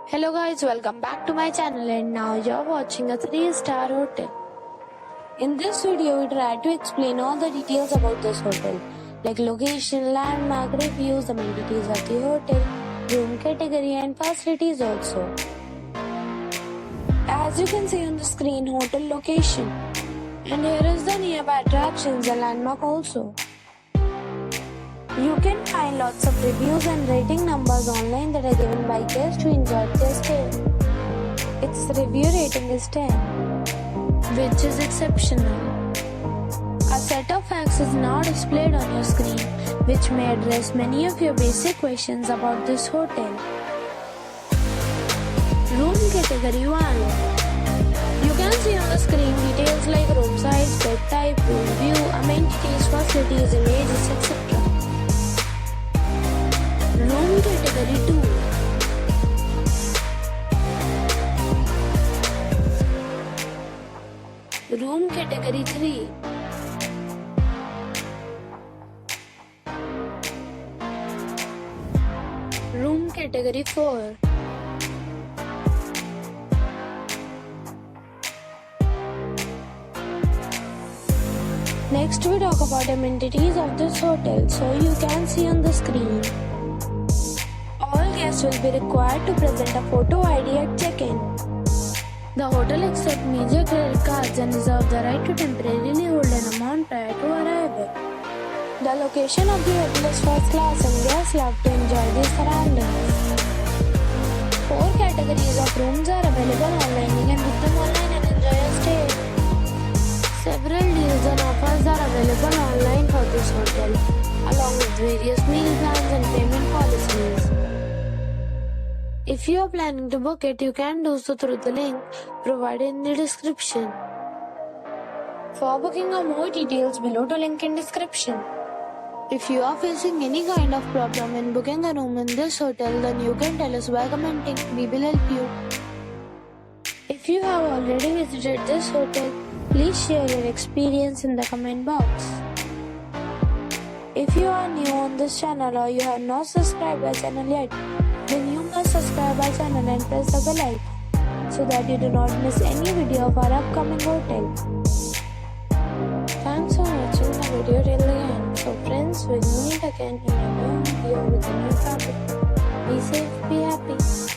Hello guys, welcome back to my channel and now you're watching a 3-star hotel. In this video, we try to explain all the details about this hotel, like location, landmark, reviews, amenities of the hotel, room category and facilities also. As you can see on the screen, hotel location. And here is the nearby attractions and landmark also. You can find lots of reviews and rating numbers online that are given by guests who enjoyed their stay. Its review rating is 10, which is exceptional. A set of facts is now displayed on your screen, which may address many of your basic questions about this hotel. Room category 1. You can see on the screen details like room size, bed type, room view, amenities, facilities, images, etc. Room category 2. Room category 3. Room category 4. Next we talk about amenities of this hotel, so you can see on the screen. All guests will be required to present a photo ID at check-in. The hotel accepts major credit cards and reserves the right to temporarily hold an amount prior to arrival. The location of the hotel is first class and guests love to enjoy the surroundings. 4 categories of rooms are available online. You can book them online and enjoy your stay. Several deals and offers are available online for this hotel, along with various meal plans and payment policies. If you are planning to book it, you can do so through the link provided in the description. For booking or more details, below to link in description. If you are facing any kind of problem in booking a room in this hotel, then you can tell us by commenting. We will help you. If you have already visited this hotel, please share your experience in the comment box. If you are new on this channel or you have not subscribed our channel yet, then you must subscribe our channel and press the bell icon so that you do not miss any video of our upcoming hotel. Thanks for watching the video till the end. So friends, we'll meet again in a new video with a new topic. Be safe, be happy.